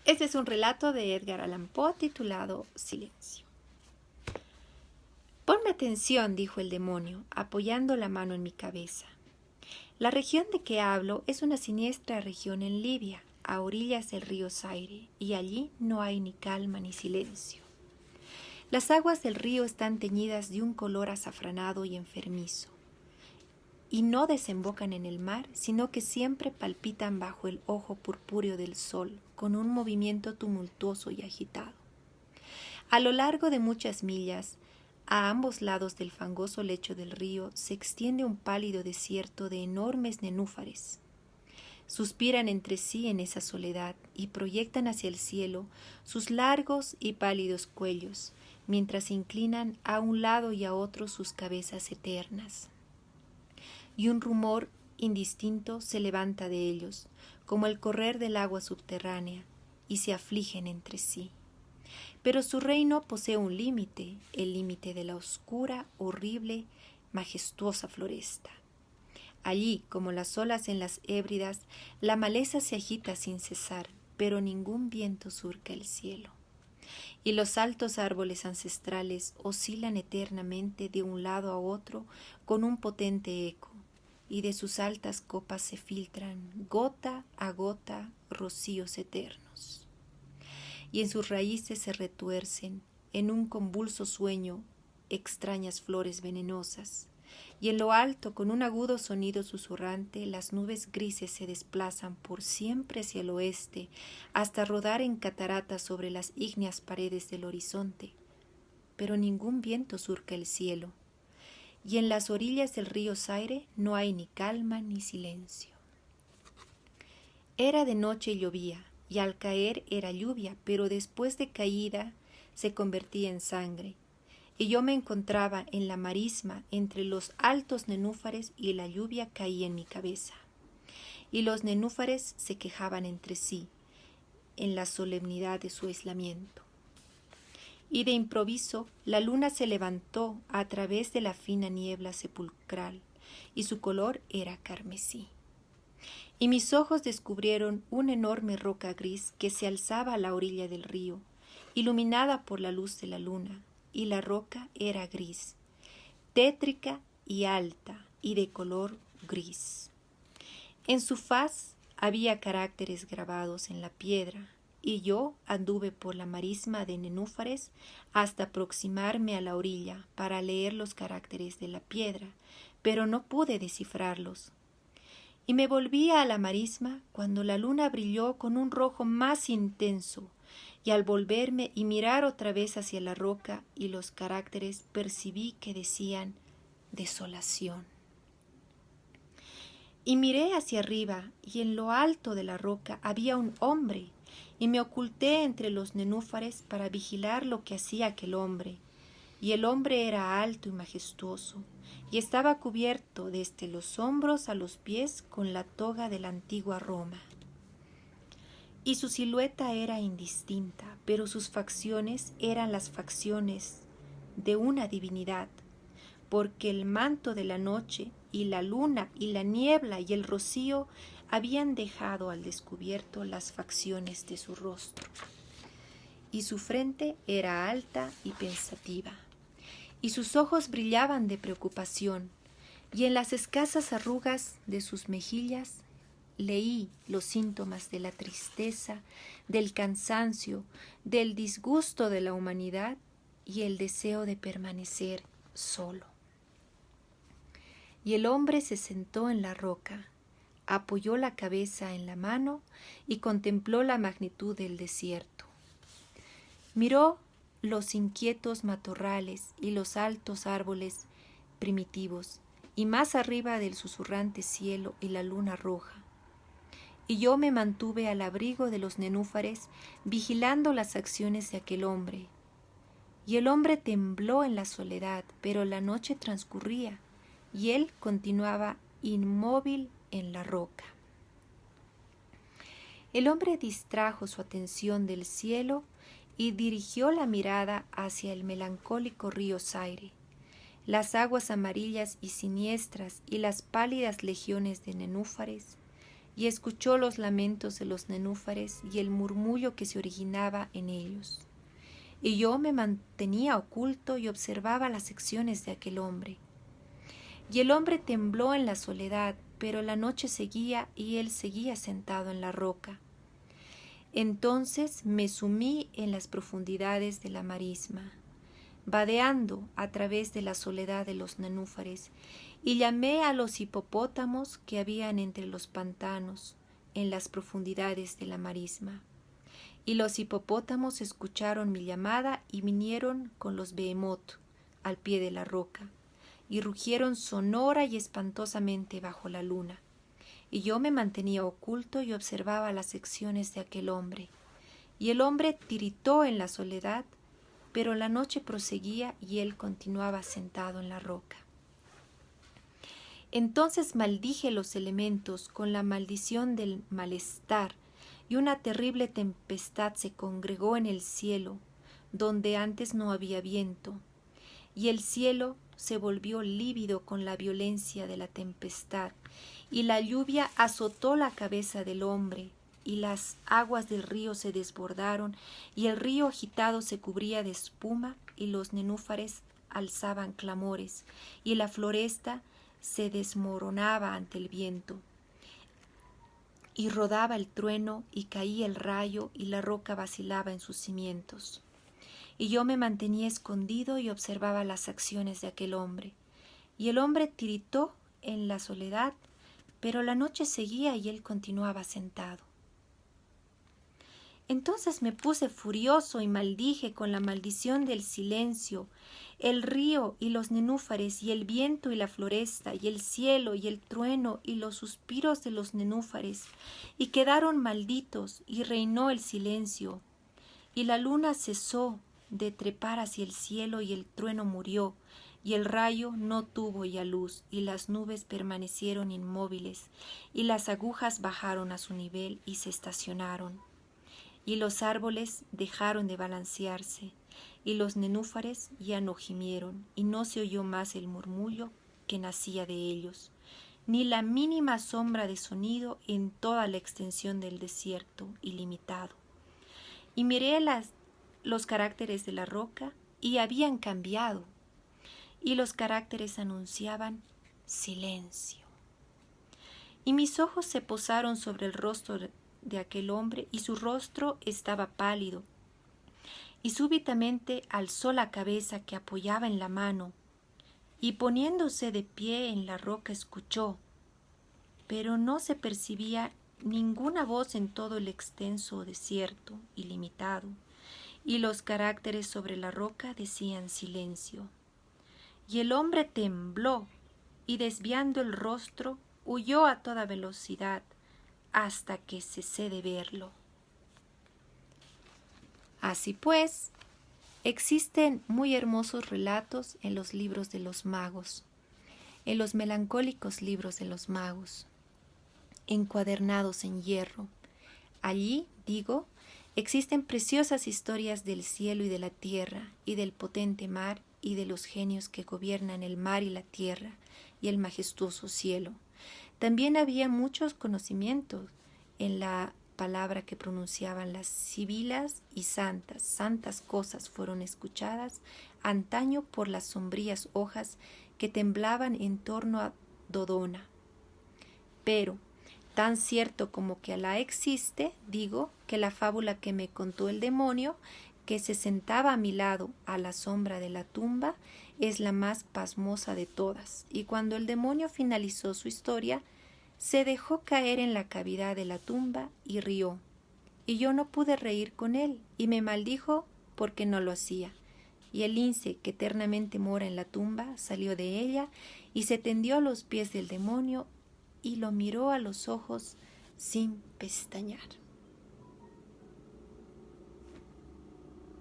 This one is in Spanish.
Este es un relato de Edgar Allan Poe titulado Silencio. Ponme atención, dijo el demonio, apoyando la mano en mi cabeza. La región de que hablo es una siniestra región en Libia, a orillas del río Zaire, y allí no hay ni calma ni silencio. Las aguas del río están teñidas de un color azafranado y enfermizo, y no desembocan en el mar, sino que siempre palpitan bajo el ojo purpúreo del sol, con un movimiento tumultuoso y agitado. A lo largo de muchas millas, a ambos lados del fangoso lecho del río, se extiende un pálido desierto de enormes nenúfares. Suspiran entre sí en esa soledad y proyectan hacia el cielo sus largos y pálidos cuellos, mientras inclinan a un lado y a otro sus cabezas eternas. Y un rumor indistinto se levanta de ellos, como el correr del agua subterránea, y se afligen entre sí. Pero su reino posee un límite, el límite de la oscura, horrible, majestuosa floresta. Allí, como las olas en las Hébridas, la maleza se agita sin cesar, pero ningún viento surca el cielo. Y los altos árboles ancestrales oscilan eternamente de un lado a otro con un potente eco, y de sus altas copas se filtran, gota a gota, rocíos eternos. Y en sus raíces se retuercen, en un convulso sueño, extrañas flores venenosas, y en lo alto, con un agudo sonido susurrante, las nubes grises se desplazan por siempre hacia el oeste, hasta rodar en cataratas sobre las ígneas paredes del horizonte. Pero ningún viento surca el cielo, y en las orillas del río Zaire no hay ni calma ni silencio. Era de noche y llovía, y al caer era lluvia, pero después de caída se convertía en sangre, y yo me encontraba en la marisma entre los altos nenúfares y la lluvia caía en mi cabeza. Y los nenúfares se quejaban entre sí, en la solemnidad de su aislamiento. Y de improviso la luna se levantó a través de la fina niebla sepulcral, y su color era carmesí. Y mis ojos descubrieron una enorme roca gris que se alzaba a la orilla del río, iluminada por la luz de la luna, y la roca era gris, tétrica y alta, y de color gris. En su faz había caracteres grabados en la piedra, y yo anduve por la marisma de nenúfares hasta aproximarme a la orilla para leer los caracteres de la piedra, pero no pude descifrarlos. Y me volví a la marisma cuando la luna brilló con un rojo más intenso, y al volverme y mirar otra vez hacia la roca y los caracteres percibí que decían desolación. Y miré hacia arriba y en lo alto de la roca había un hombre, y me oculté entre los nenúfares para vigilar lo que hacía aquel hombre. Y el hombre era alto y majestuoso, y estaba cubierto desde los hombros a los pies con la toga de la antigua Roma. Y su silueta era indistinta, pero sus facciones eran las facciones de una divinidad, porque el manto de la noche y la luna y la niebla y el rocío habían dejado al descubierto las facciones de su rostro. Y su frente era alta y pensativa, y sus ojos brillaban de preocupación, y en las escasas arrugas de sus mejillas leí los síntomas de la tristeza, del cansancio, del disgusto de la humanidad y el deseo de permanecer solo. Y el hombre se sentó en la roca, apoyó la cabeza en la mano y contempló la magnitud del desierto. Miró los inquietos matorrales y los altos árboles primitivos, y más arriba del susurrante cielo y la luna roja. Y yo me mantuve al abrigo de los nenúfares, vigilando las acciones de aquel hombre. Y el hombre tembló en la soledad, pero la noche transcurría, y él continuaba inmóvil en la roca. El hombre distrajo su atención del cielo y dirigió la mirada hacia el melancólico río Zaire, las aguas amarillas y siniestras y las pálidas legiones de nenúfares, y escuchó los lamentos de los nenúfares y el murmullo que se originaba en ellos. Y yo me mantenía oculto y observaba las acciones de aquel hombre. Y el hombre tembló en la soledad, pero la noche seguía y él seguía sentado en la roca. Entonces me sumí en las profundidades de la marisma, vadeando a través de la soledad de los nenúfares, y llamé a los hipopótamos que habían entre los pantanos, en las profundidades de la marisma. Y los hipopótamos escucharon mi llamada y vinieron con los behemoth al pie de la roca, y rugieron sonora y espantosamente bajo la luna. Y yo me mantenía oculto y observaba las acciones de aquel hombre. Y el hombre tiritó en la soledad, pero la noche proseguía y él continuaba sentado en la roca. Entonces maldije los elementos con la maldición del malestar, y una terrible tempestad se congregó en el cielo, donde antes no había viento, y el cielo se volvió lívido con la violencia de la tempestad, y la lluvia azotó la cabeza del hombre, y las aguas del río se desbordaron, y el río agitado se cubría de espuma, y los nenúfares alzaban clamores, y la floresta se desmoronaba ante el viento, y rodaba el trueno, y caía el rayo, y la roca vacilaba en sus cimientos. Y yo me mantenía escondido y observaba las acciones de aquel hombre. Y el hombre tiritó en la soledad, pero la noche seguía y él continuaba sentado. Entonces me puse furioso y maldije con la maldición del silencio, el río y los nenúfares, y el viento y la floresta, y el cielo y el trueno y los suspiros de los nenúfares, y quedaron malditos, y reinó el silencio. Y la luna cesó de trepar hacia el cielo, y el trueno murió, y el rayo no tuvo ya luz, y las nubes permanecieron inmóviles, y las agujas bajaron a su nivel y se estacionaron. Y los árboles dejaron de balancearse, y los nenúfares ya no gimieron, y no se oyó más el murmullo que nacía de ellos, ni la mínima sombra de sonido en toda la extensión del desierto ilimitado. Y miré los caracteres de la roca, y habían cambiado, y los caracteres anunciaban silencio. Y mis ojos se posaron sobre el rostro de aquel hombre, y su rostro estaba pálido, y súbitamente alzó la cabeza que apoyaba en la mano, y poniéndose de pie en la roca escuchó, pero no se percibía ninguna voz en todo el extenso desierto ilimitado, y los caracteres sobre la roca decían silencio. Y el hombre tembló, y desviando el rostro, huyó a toda velocidad, hasta que cesé de verlo. Así pues, existen muy hermosos relatos en los libros de los magos, en los melancólicos libros de los magos, encuadernados en hierro. Allí, digo, existen preciosas historias del cielo y de la tierra, y del potente mar, y de los genios que gobiernan el mar y la tierra, y el majestuoso cielo. También había muchos conocimientos en la palabra que pronunciaban las sibilas y santas. Santas cosas fueron escuchadas antaño por las sombrías hojas que temblaban en torno a Dodona. Pero, tan cierto como que Alá existe, digo que la fábula que me contó el demonio, que se sentaba a mi lado a la sombra de la tumba, es la más pasmosa de todas. Y cuando el demonio finalizó su historia, se dejó caer en la cavidad de la tumba y rió. Y yo no pude reír con él, y me maldijo porque no lo hacía. Y el lince que eternamente mora en la tumba salió de ella y se tendió a los pies del demonio y lo miró a los ojos sin pestañear.